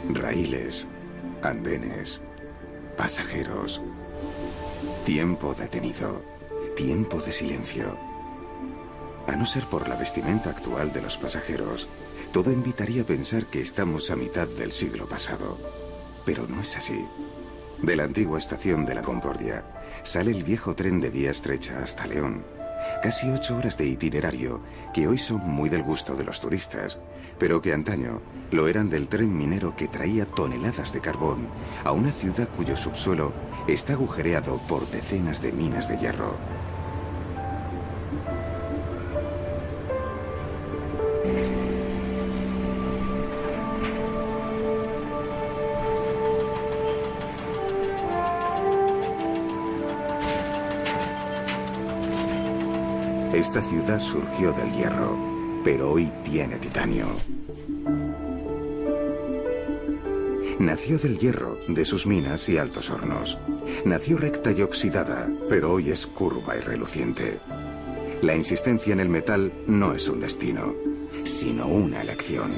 raíles, andenes, pasajeros, tiempo detenido, tiempo de silencio. A no ser por la vestimenta actual de los pasajeros, todo invitaría a pensar que estamos a mitad del siglo pasado. Pero no es así. De la antigua estación de la Concordia sale el viejo tren de vía estrecha hasta León. Casi 8 horas de itinerario que hoy son muy del gusto de los turistas, pero que antaño lo eran del tren minero que traía toneladas de carbón a una ciudad cuyo subsuelo está agujereado por decenas de minas de hierro. Esta ciudad surgió del hierro, pero hoy tiene titanio. Nació del hierro, de sus minas y altos hornos. Nació recta y oxidada, pero hoy es curva y reluciente. La insistencia en el metal no es un destino, sino una elección.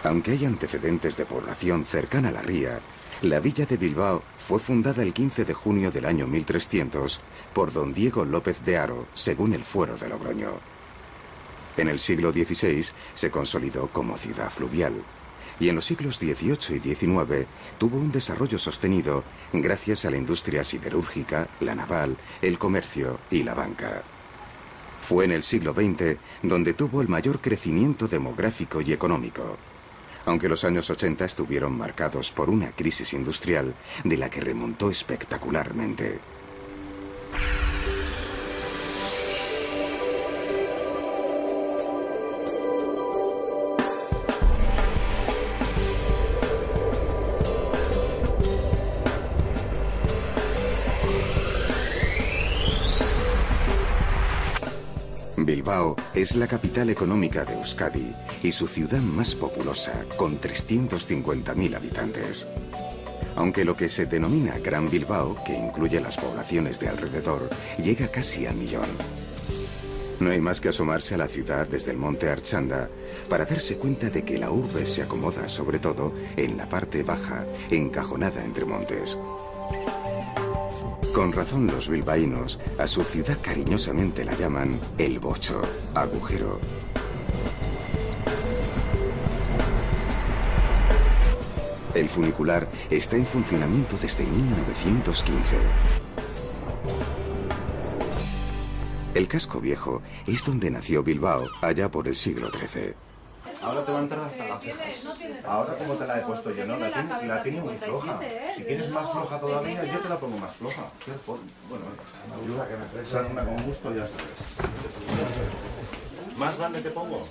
Aunque hay antecedentes de población cercana a la ría, la villa de Bilbao fue fundada el 15 de junio del año 1300 por don Diego López de Haro, según el Fuero de Logroño. En el siglo XVI se consolidó como ciudad fluvial y en los siglos XVIII y XIX tuvo un desarrollo sostenido gracias a la industria siderúrgica, la naval, el comercio y la banca. Fue en el siglo XX donde tuvo el mayor crecimiento demográfico y económico, aunque los años 80 estuvieron marcados por una crisis industrial de la que remontó espectacularmente. Bilbao es la capital económica de Euskadi y su ciudad más populosa, con 350.000 habitantes. Aunque lo que se denomina Gran Bilbao, que incluye las poblaciones de alrededor, llega casi al 1.000.000. No hay más que asomarse a la ciudad desde el monte Archanda para darse cuenta de que la urbe se acomoda sobre todo en la parte baja, encajonada entre montes. Con razón los bilbaínos a su ciudad cariñosamente la llaman el Bocho, agujero. El funicular está en funcionamiento desde 1915. El casco viejo es donde nació Bilbao allá por el siglo XIII. Ahora te va a entrar hasta las cejas. Ahora como te la he puesto yo, ¿no? La tiene muy floja. Si quieres más floja todavía, yo te la pongo más floja. Bueno, ayuda que me traes una con gusto y ya sabes. ¿Más grande te pongo?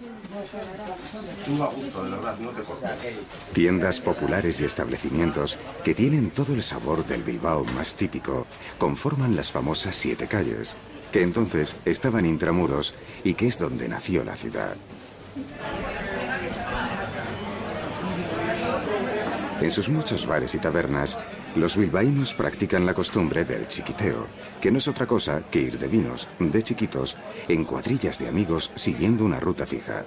Tú a gusto, de verdad, no te cortes. Tiendas populares y establecimientos que tienen todo el sabor del Bilbao más típico conforman las famosas 7 calles, que entonces estaban intramuros y que es donde nació la ciudad. En sus muchos bares y tabernas, los bilbaínos practican la costumbre del chiquiteo, que no es otra cosa que ir de vinos, de chiquitos, en cuadrillas de amigos siguiendo una ruta fija.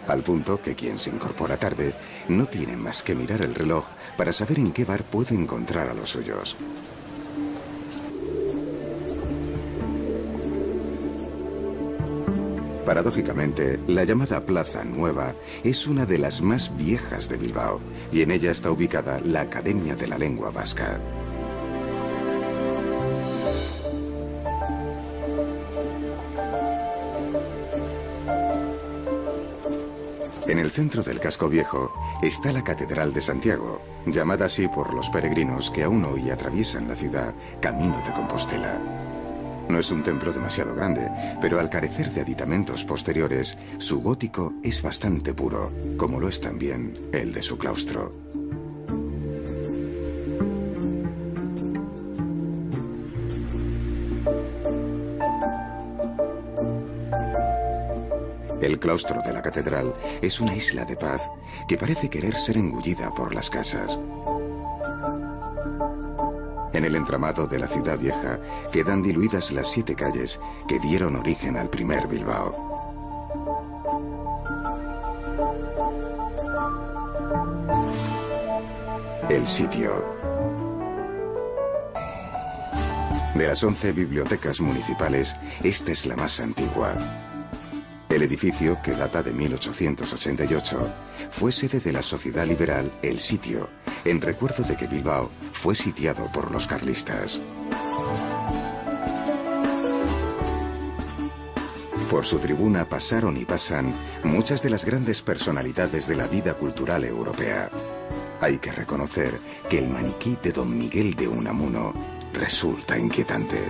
Al punto que quien se incorpora tarde no tiene más que mirar el reloj para saber en qué bar puede encontrar a los suyos. Paradójicamente, la llamada Plaza Nueva es una de las más viejas de Bilbao y en ella está ubicada la Academia de la Lengua Vasca. En el centro del casco viejo está la Catedral de Santiago, llamada así por los peregrinos que aún hoy atraviesan la ciudad camino de Compostela. No es un templo demasiado grande, pero al carecer de aditamentos posteriores, su gótico es bastante puro, como lo es también el de su claustro. El claustro de la catedral es una isla de paz que parece querer ser engullida por las casas. En el entramado de la ciudad vieja quedan diluidas las 7 calles que dieron origen al primer Bilbao. El sitio. De las 11 bibliotecas municipales, esta es la más antigua. El edificio, que data de 1888, fue sede de la sociedad liberal El Sitio, en recuerdo de que Bilbao fue sitiado por los carlistas. Por su tribuna pasaron y pasan muchas de las grandes personalidades de la vida cultural europea. Hay que reconocer que el maniquí de Don Miguel de Unamuno resulta inquietante.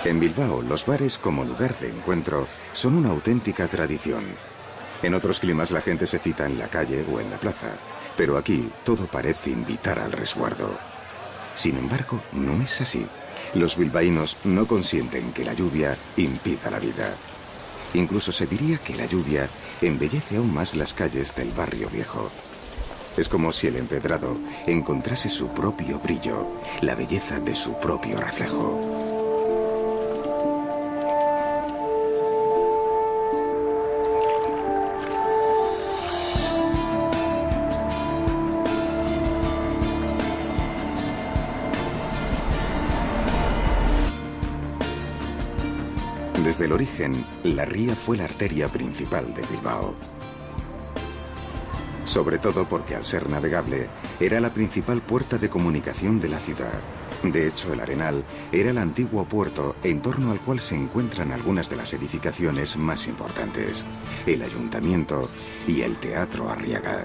En Bilbao, los bares como lugar de encuentro son una auténtica tradición. En otros climas la gente se cita en la calle o en la plaza, pero aquí todo parece invitar al resguardo. Sin embargo, no es así. Los bilbaínos no consienten que la lluvia impida la vida. Incluso se diría que la lluvia embellece aún más las calles del barrio viejo. Es como si el empedrado encontrase su propio brillo, la belleza de su propio reflejo. Desde el origen, la ría fue la arteria principal de Bilbao. Sobre todo porque al ser navegable, era la principal puerta de comunicación de la ciudad. De hecho, el Arenal era el antiguo puerto en torno al cual se encuentran algunas de las edificaciones más importantes, el Ayuntamiento y el Teatro Arriaga.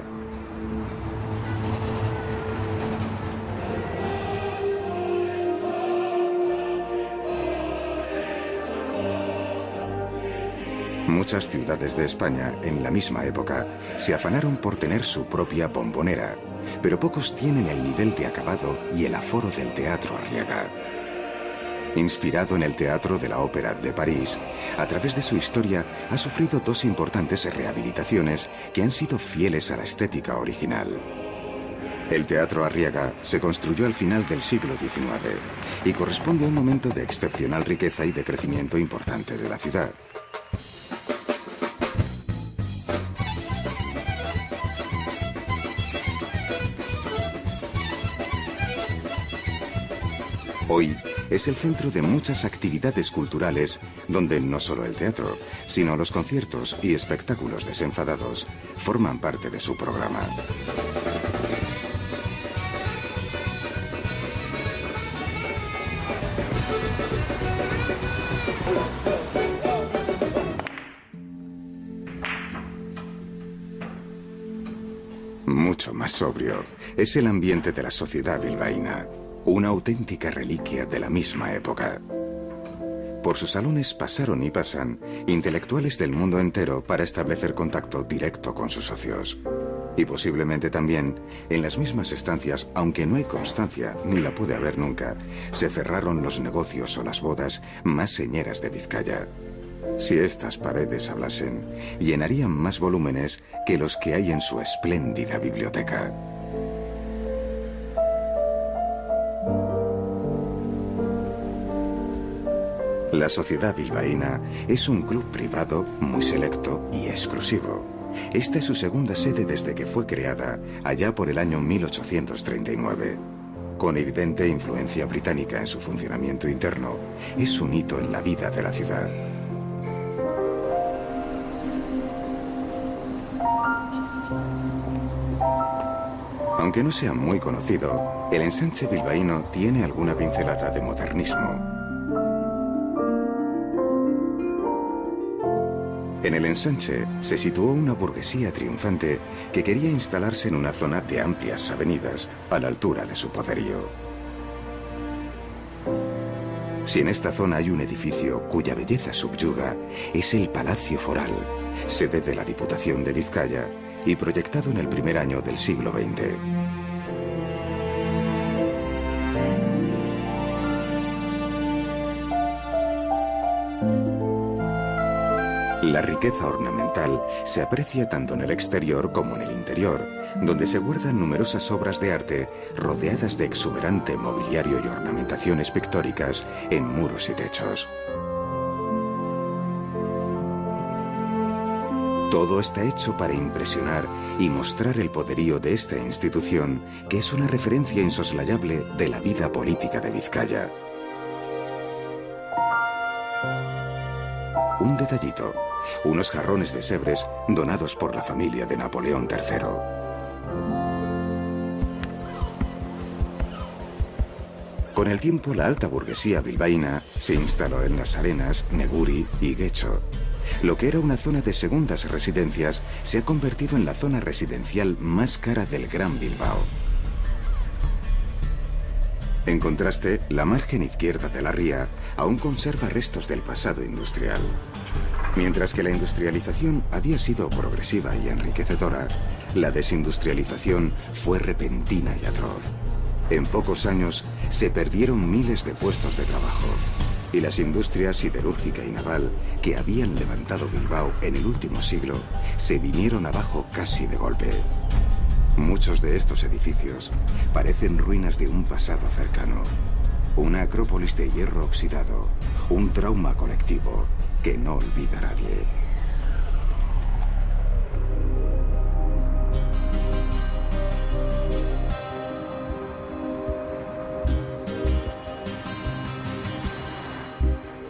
Muchas ciudades de España, en la misma época, se afanaron por tener su propia bombonera, pero pocos tienen el nivel de acabado y el aforo del Teatro Arriaga. Inspirado en el Teatro de la Ópera de París, a través de su historia ha sufrido 2 importantes rehabilitaciones que han sido fieles a la estética original. El Teatro Arriaga se construyó al final del siglo XIX y corresponde a un momento de excepcional riqueza y de crecimiento importante de la ciudad. Hoy es el centro de muchas actividades culturales donde no solo el teatro, sino los conciertos y espectáculos desenfadados forman parte de su programa. Mucho más sobrio es el ambiente de la sociedad bilbaína. Una auténtica reliquia de la misma época. Por sus salones pasaron y pasan intelectuales del mundo entero para establecer contacto directo con sus socios. Y posiblemente también, en las mismas estancias, aunque no hay constancia, ni la puede haber nunca, se cerraron los negocios o las bodas más señeras de Vizcaya. Si estas paredes hablasen, llenarían más volúmenes que los que hay en su espléndida biblioteca. La Sociedad Bilbaína es un club privado muy selecto y exclusivo. Esta es su segunda sede desde que fue creada, allá por el año 1839. Con evidente influencia británica en su funcionamiento interno, es un hito en la vida de la ciudad. Aunque no sea muy conocido, el ensanche bilbaíno tiene alguna pincelada de modernismo. En el ensanche se situó una burguesía triunfante que quería instalarse en una zona de amplias avenidas a la altura de su poderío. Si en esta zona hay un edificio cuya belleza subyuga, es el Palacio Foral, sede de la Diputación de Vizcaya y proyectado en el primer año del siglo XX. La riqueza ornamental se aprecia tanto en el exterior como en el interior, donde se guardan numerosas obras de arte rodeadas de exuberante mobiliario y ornamentaciones pictóricas en muros y techos. Todo está hecho para impresionar y mostrar el poderío de esta institución, que es una referencia insoslayable de la vida política de Vizcaya. Un detallito: unos jarrones de Sèvres donados por la familia de Napoleón III. Con el tiempo, la alta burguesía bilbaína se instaló en Las Arenas, Neguri y Getxo. Lo que era una zona de segundas residencias se ha convertido en la zona residencial más cara del Gran Bilbao. En contraste, la margen izquierda de la ría aún conserva restos del pasado industrial. Mientras que la industrialización había sido progresiva y enriquecedora, la desindustrialización fue repentina y atroz. En pocos años se perdieron miles de puestos de trabajo, y las industrias siderúrgica y naval que habían levantado Bilbao en el último siglo se vinieron abajo casi de golpe. Muchos de estos edificios parecen ruinas de un pasado cercano, una acrópolis de hierro oxidado, un trauma colectivo que no olvida a nadie.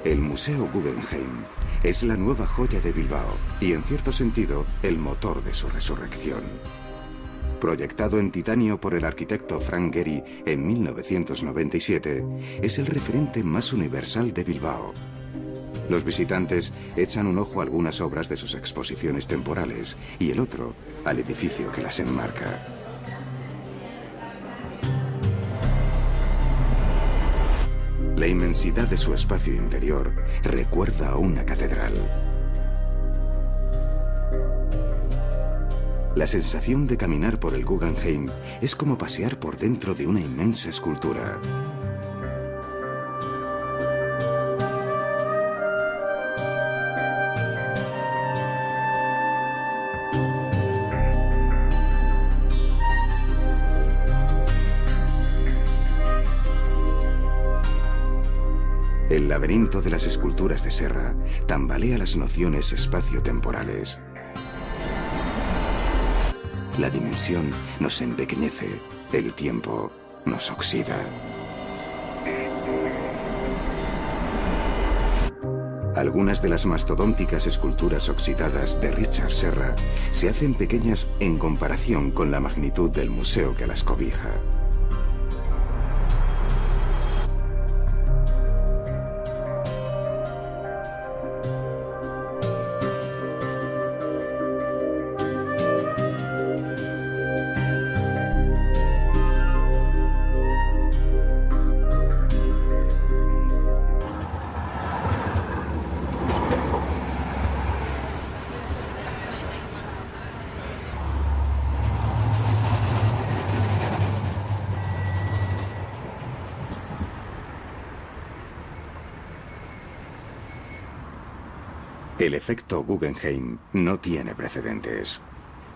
El Museo Guggenheim es la nueva joya de Bilbao y, en cierto sentido, el motor de su resurrección. Proyectado en titanio por el arquitecto Frank Gehry en 1997, es el referente más universal de Bilbao. Los visitantes echan un ojo a algunas obras de sus exposiciones temporales y el otro al edificio que las enmarca. La inmensidad de su espacio interior recuerda a una catedral. La sensación de caminar por el Guggenheim es como pasear por dentro de una inmensa escultura. El laberinto de las esculturas de Serra tambalea las nociones espacio-temporales. La dimensión nos empequeñece, el tiempo nos oxida. Algunas de las mastodónticas esculturas oxidadas de Richard Serra se hacen pequeñas en comparación con la magnitud del museo que las cobija. El efecto Guggenheim no tiene precedentes.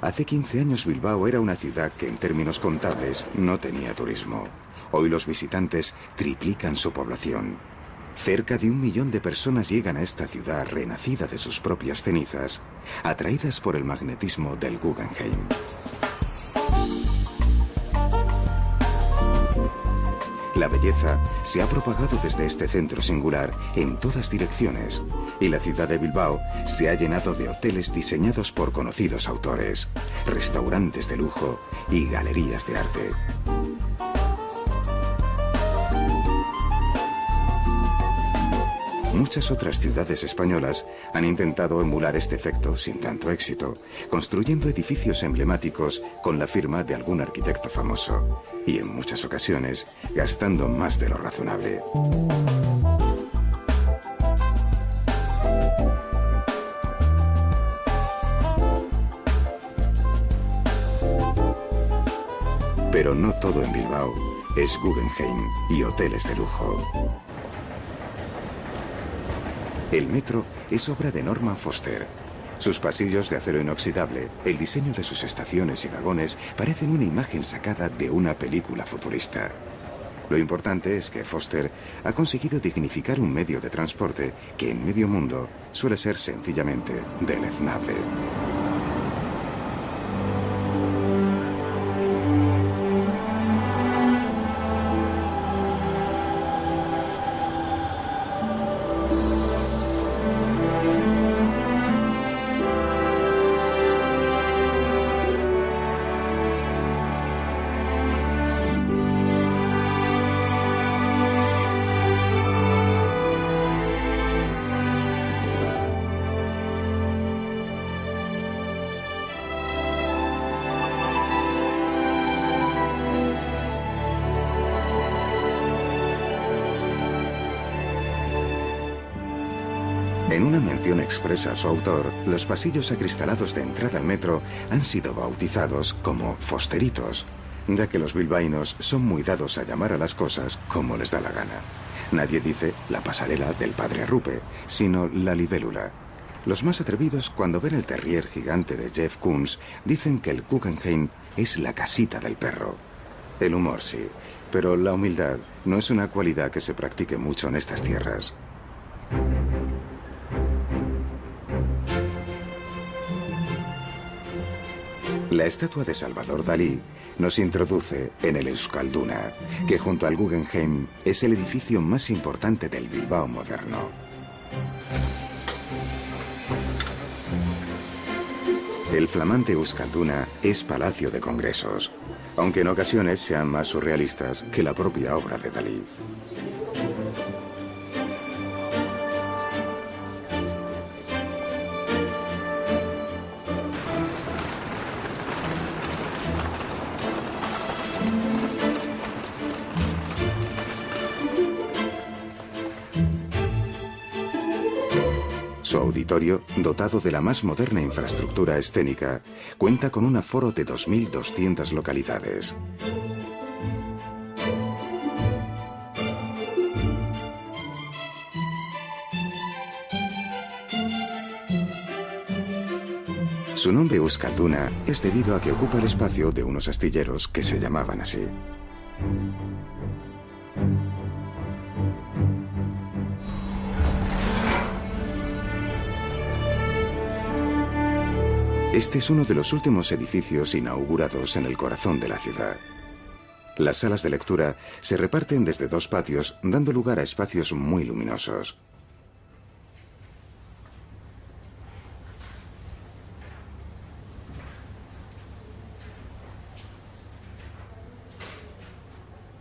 Hace 15 años Bilbao era una ciudad que en términos contables no tenía turismo. Hoy los visitantes triplican su población. Cerca de 1 millón de personas llegan a esta ciudad renacida de sus propias cenizas, atraídas por el magnetismo del Guggenheim. La belleza se ha propagado desde este centro singular en todas direcciones, y la ciudad de Bilbao se ha llenado de hoteles diseñados por conocidos autores, restaurantes de lujo y galerías de arte. muchas otras ciudades españolas han intentado emular este efecto sin tanto éxito, construyendo edificios emblemáticos con la firma de algún arquitecto famoso y en muchas ocasiones gastando más de lo razonable. Pero no todo en Bilbao es Guggenheim y hoteles de lujo. El metro es obra de Norman Foster. Sus pasillos de acero inoxidable, el diseño de sus estaciones y vagones parecen una imagen sacada de una película futurista. Lo importante es que Foster ha conseguido dignificar un medio de transporte que en medio mundo suele ser sencillamente deleznable. En una mención expresa a su autor, los pasillos acristalados de entrada al metro han sido bautizados como Fosteritos, ya que los bilbaínos son muy dados a llamar a las cosas como les da la gana. Nadie dice la pasarela del padre Arrupe, sino la libélula. Los más atrevidos, cuando ven el terrier gigante de Jeff Koons, dicen que el Guggenheim es la casita del perro. El humor sí, pero la humildad no es una cualidad que se practique mucho en estas tierras. La estatua de Salvador Dalí nos introduce en el Euskalduna, que junto al Guggenheim es el edificio más importante del Bilbao moderno. El flamante Euskalduna es palacio de congresos, aunque en ocasiones sean más surrealistas que la propia obra de Dalí. Su auditorio, dotado de la más moderna infraestructura escénica, cuenta con un aforo de 2.200 localidades. Su nombre Euskalduna es debido a que ocupa el espacio de unos astilleros que se llamaban así. Este es uno de los últimos edificios inaugurados en el corazón de la ciudad. Las salas de lectura se reparten desde dos patios, dando lugar a espacios muy luminosos.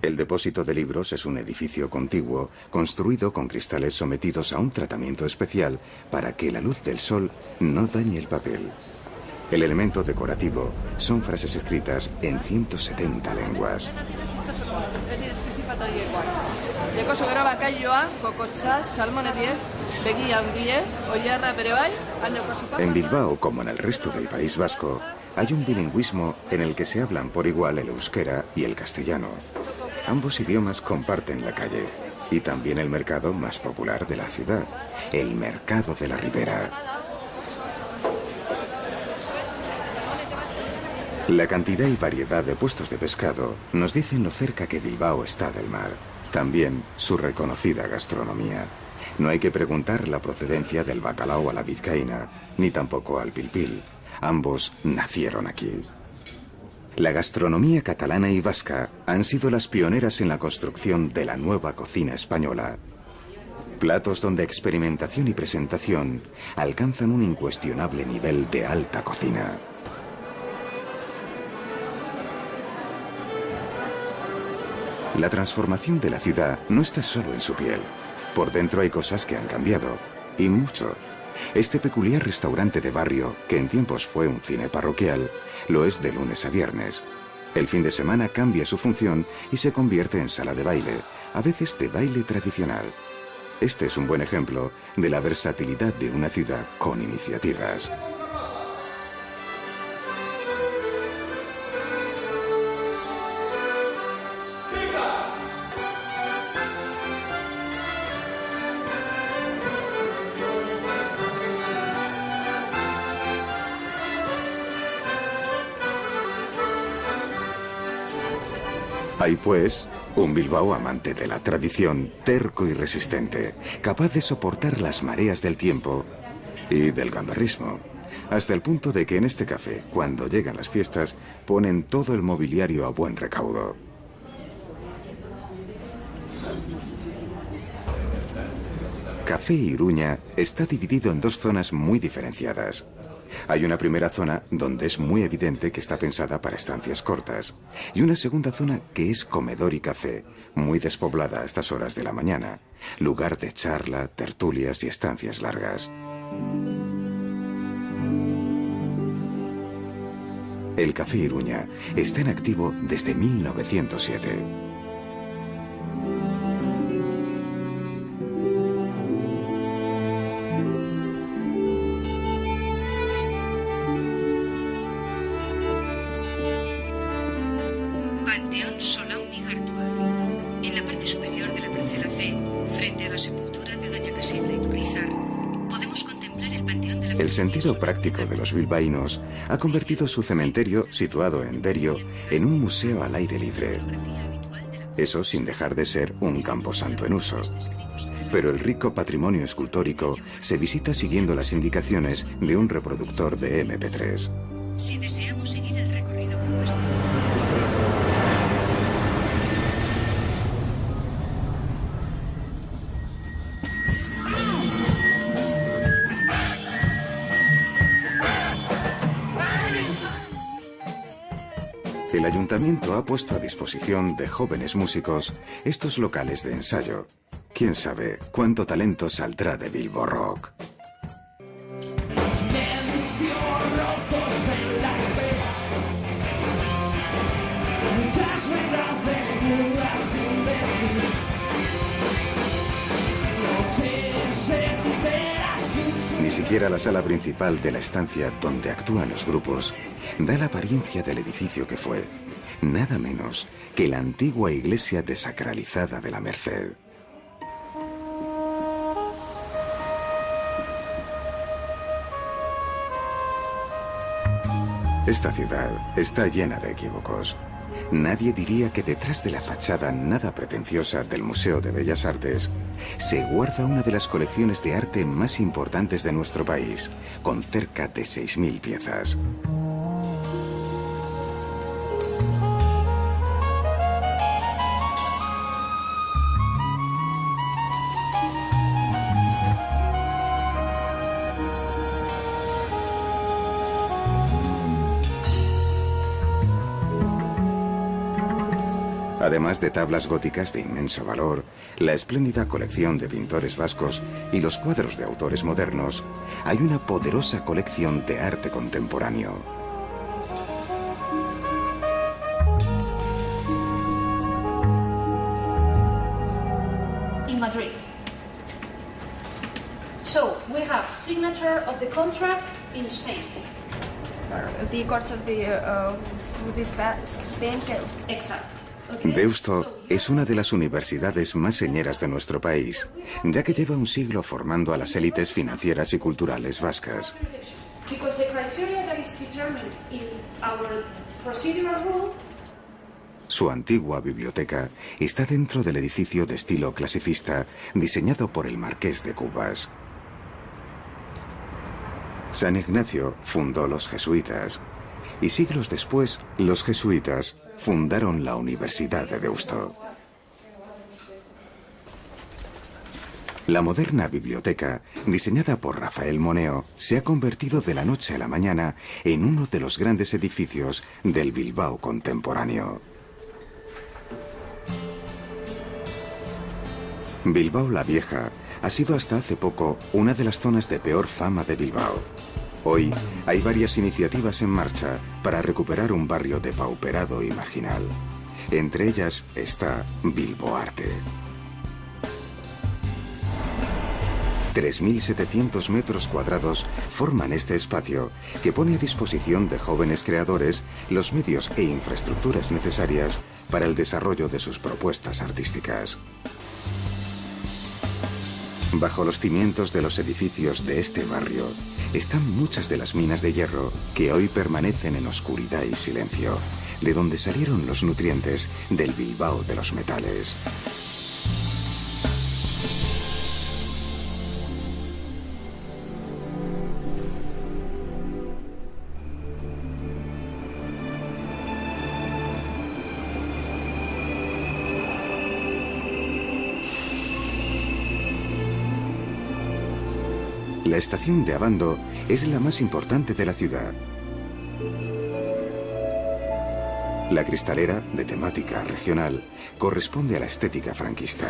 El depósito de libros es un edificio contiguo, construido con cristales sometidos a un tratamiento especial para que la luz del sol no dañe el papel. El elemento decorativo son frases escritas en 170 lenguas. En Bilbao, como en el resto del País Vasco, hay un bilingüismo en el que se hablan por igual el euskera y el castellano. Ambos idiomas comparten la calle y también el mercado más popular de la ciudad, el Mercado de la Ribera. La cantidad y variedad de puestos de pescado nos dicen lo cerca que Bilbao está del mar. También su reconocida gastronomía. No hay que preguntar la procedencia del bacalao a la vizcaína, ni tampoco al pilpil. Ambos nacieron aquí. La gastronomía catalana y vasca han sido las pioneras en la construcción de la nueva cocina española. Platos donde experimentación y presentación alcanzan un incuestionable nivel de alta cocina. La transformación de la ciudad no está solo en su piel. Por dentro hay cosas que han cambiado, y mucho. Este peculiar restaurante de barrio, que en tiempos fue un cine parroquial, lo es de lunes a viernes. El fin de semana cambia su función y se convierte en sala de baile, a veces de baile tradicional. Este es un buen ejemplo de la versatilidad de una ciudad con iniciativas. Hay pues un Bilbao amante de la tradición, terco y resistente, capaz de soportar las mareas del tiempo y del gamberrismo, hasta el punto de que en este café, cuando llegan las fiestas, ponen todo el mobiliario a buen recaudo. Café Iruña está dividido en dos zonas muy diferenciadas. Hay una primera zona donde es muy evidente que está pensada para estancias cortas y una segunda zona que es comedor y café, muy despoblada a estas horas de la mañana, lugar de charla, tertulias y estancias largas. El Café Iruña está en activo desde 1907. El sentido práctico de los bilbaínos ha convertido su cementerio, situado en Derio, en un museo al aire libre. Eso sin dejar de ser un camposanto en uso. Pero el rico patrimonio escultórico se visita siguiendo las indicaciones de un reproductor de MP3. Si deseamos seguir el recorrido propuesto, El ayuntamiento ha puesto a disposición de jóvenes músicos estos locales de ensayo. ¿Quién sabe cuánto talento saldrá de Bilbo Rock? Ni siquiera la sala principal de la estancia donde actúan los grupos da la apariencia del edificio que fue, nada menos que la antigua iglesia desacralizada de la Merced. Esta ciudad está llena de equívocos. Nadie diría que detrás de la fachada nada pretenciosa del Museo de Bellas Artes se guarda una de las colecciones de arte más importantes de nuestro país, con cerca de 6.000 piezas. Además de tablas góticas de inmenso valor, la espléndida colección de pintores vascos y los cuadros de autores modernos, hay una poderosa colección de arte contemporáneo. In Madrid. So, we have signature of the contract in Spain. The courts of Spain. Exacto. Deusto es una de las universidades más señeras de nuestro país, ya que lleva un siglo formando a las élites financieras y culturales vascas. Su antigua biblioteca está dentro del edificio de estilo clasicista diseñado por el Marqués de Cubas. San Ignacio fundó los jesuitas y siglos después los jesuitas fundaron la Universidad de Deusto. La moderna biblioteca, diseñada por Rafael Moneo, se ha convertido de la noche a la mañana en uno de los grandes edificios del Bilbao contemporáneo. Bilbao la Vieja ha sido hasta hace poco una de las zonas de peor fama de Bilbao. Hoy hay varias iniciativas en marcha para recuperar un barrio depauperado y marginal. Entre ellas está Bilboarte. 3.700 metros cuadrados forman este espacio que pone a disposición de jóvenes creadores los medios e infraestructuras necesarias para el desarrollo de sus propuestas artísticas. Bajo los cimientos de los edificios de este barrio están muchas de las minas de hierro que hoy permanecen en oscuridad y silencio, de donde salieron los nutrientes del Bilbao de los metales. La estación de Abando es la más importante de la ciudad. La cristalera, de temática regional, corresponde a la estética franquista.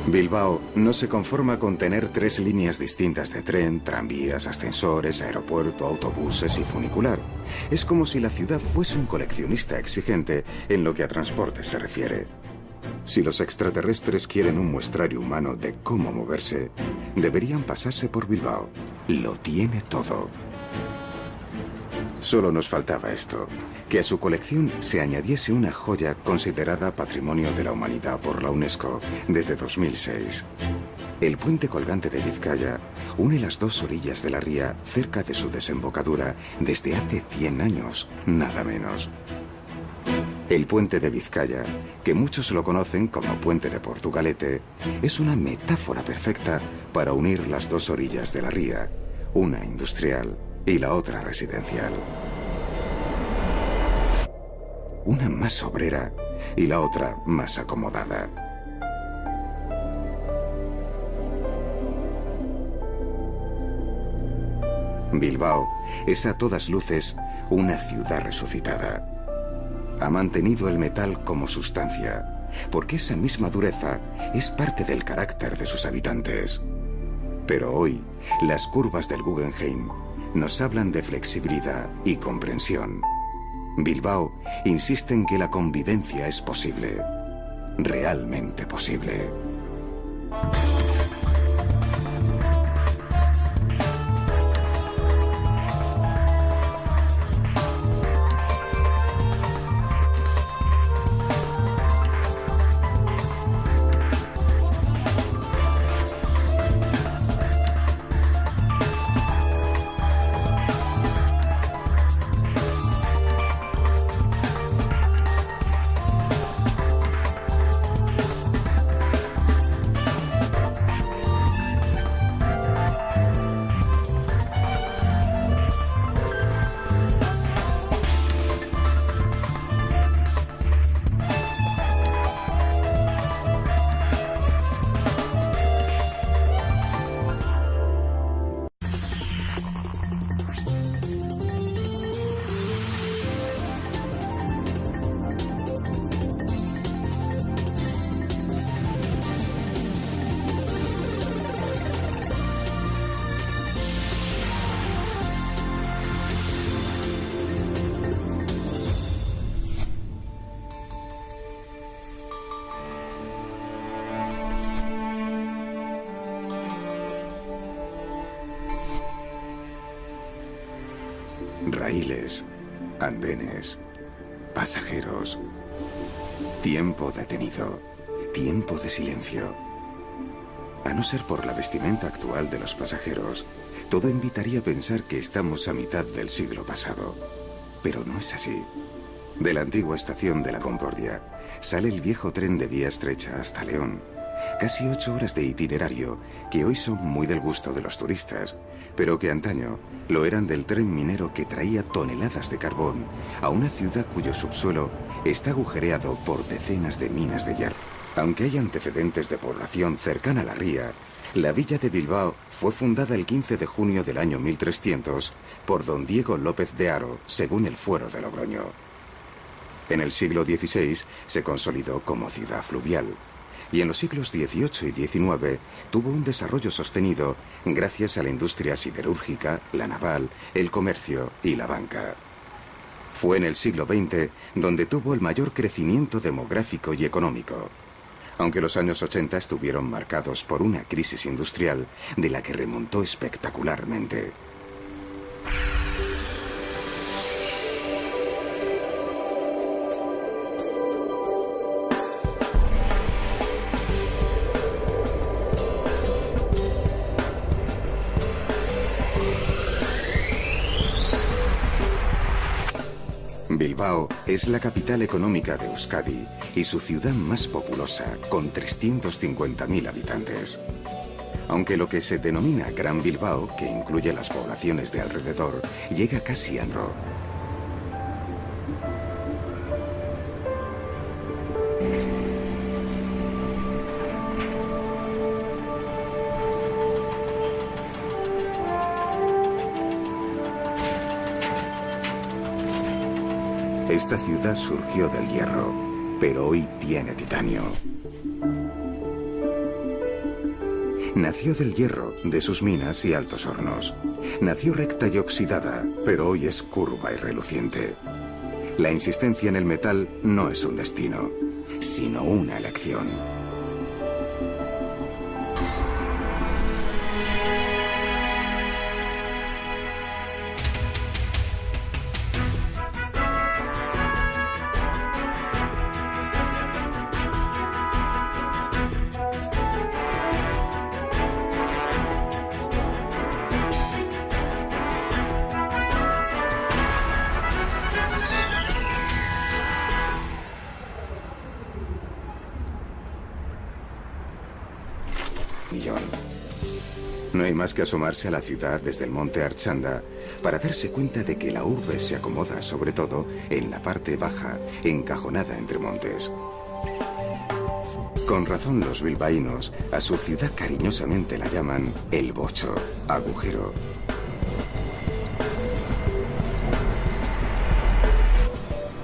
Bilbao no se conforma con tener 3 líneas distintas de tren, tranvías, ascensores, aeropuerto, autobuses y funicular. Es como si la ciudad fuese un coleccionista exigente en lo que a transporte se refiere. Si los extraterrestres quieren un muestrario humano de cómo moverse, deberían pasarse por Bilbao. Lo tiene todo. Solo nos faltaba esto, que a su colección se añadiese una joya considerada Patrimonio de la Humanidad por la UNESCO desde 2006. El puente colgante de Vizcaya une las 2 orillas de la ría cerca de su desembocadura desde hace 100 años, nada menos. El puente de Vizcaya, que muchos lo conocen como puente de Portugalete, es una metáfora perfecta para unir las 2 orillas de la ría, una industrial y la otra residencial. Una más obrera y la otra más acomodada. Bilbao es a todas luces una ciudad resucitada. Ha mantenido el metal como sustancia, porque esa misma dureza es parte del carácter de sus habitantes. Pero hoy, las curvas del Guggenheim nos hablan de flexibilidad y comprensión. Bilbao insiste en que la convivencia es posible, realmente posible. Raíles, andenes, pasajeros, tiempo detenido, tiempo de silencio. A no ser por la vestimenta actual de los pasajeros, todo invitaría a pensar que estamos a mitad del siglo pasado. Pero no es así. De la antigua estación de la Concordia sale el viejo tren de vía estrecha hasta León. Casi 8 horas de itinerario que hoy son muy del gusto de los turistas, pero que antaño lo eran del tren minero que traía toneladas de carbón a una ciudad cuyo subsuelo está agujereado por decenas de minas de hierro. Aunque hay antecedentes de población cercana a la ría, la villa de Bilbao fue fundada el 15 de junio del año 1300 por don Diego López de Haro, según el Fuero de Logroño. En el siglo XVI se consolidó como ciudad fluvial y en los siglos XVIII y XIX tuvo un desarrollo sostenido gracias a la industria siderúrgica, la naval, el comercio y la banca. Fue en el siglo XX donde tuvo el mayor crecimiento demográfico y económico, aunque los años 80 estuvieron marcados por una crisis industrial de la que remontó espectacularmente. Bilbao es la capital económica de Euskadi y su ciudad más populosa, con 350.000 habitantes. Aunque lo que se denomina Gran Bilbao, que incluye las poblaciones de alrededor, llega casi a Anro. Esta ciudad surgió del hierro, pero hoy tiene titanio. Nació del hierro, de sus minas y altos hornos. Nació recta y oxidada, pero hoy es curva y reluciente. La insistencia en el metal no es un destino, sino una elección. No hay más que asomarse a la ciudad desde el monte Archanda para darse cuenta de que la urbe se acomoda sobre todo en la parte baja, encajonada entre montes. Con razón los bilbaínos a su ciudad cariñosamente la llaman el bocho, agujero.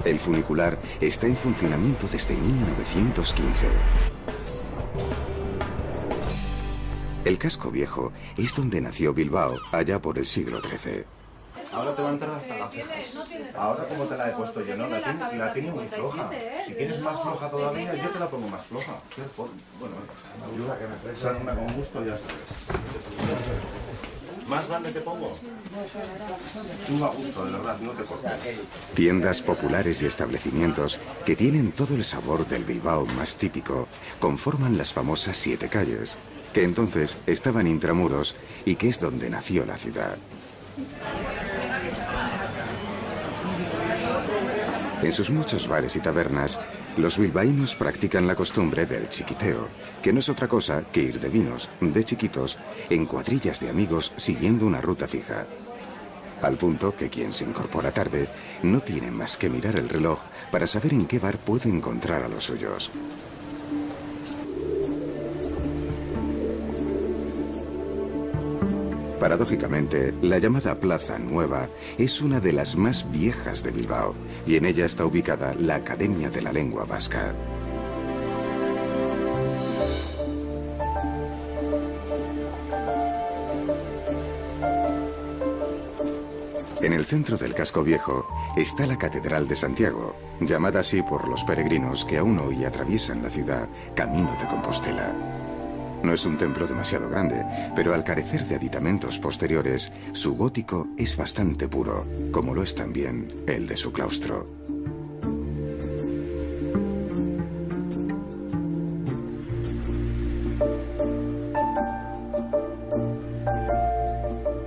El funicular está en funcionamiento desde 1915. El casco viejo es donde nació Bilbao, allá por el siglo XIII. Ahora te va a entrar hasta la ceja. Ahora como te la he puesto yo, ¿no? La tiene muy floja. Si quieres más floja todavía, yo te la pongo más floja. Bueno, ayuda que me presa una con gusto, ya sabes. ¿Más grande te pongo? Tú a gusto, de verdad, no te cortes. Tiendas populares y establecimientos que tienen todo el sabor del Bilbao más típico conforman las famosas 7 calles, que entonces estaban intramuros y que es donde nació la ciudad. En sus muchos bares y tabernas, los bilbaínos practican la costumbre del chiquiteo, que no es otra cosa que ir de vinos, de chiquitos, en cuadrillas de amigos siguiendo una ruta fija. Al punto que quien se incorpora tarde no tiene más que mirar el reloj para saber en qué bar puede encontrar a los suyos. Paradójicamente, la llamada Plaza Nueva es una de las más viejas de Bilbao y en ella está ubicada la Academia de la Lengua Vasca. En el centro del casco viejo está la Catedral de Santiago, llamada así por los peregrinos que aún hoy atraviesan la ciudad camino de Compostela. No es un templo demasiado grande, pero al carecer de aditamentos posteriores, su gótico es bastante puro, como lo es también el de su claustro.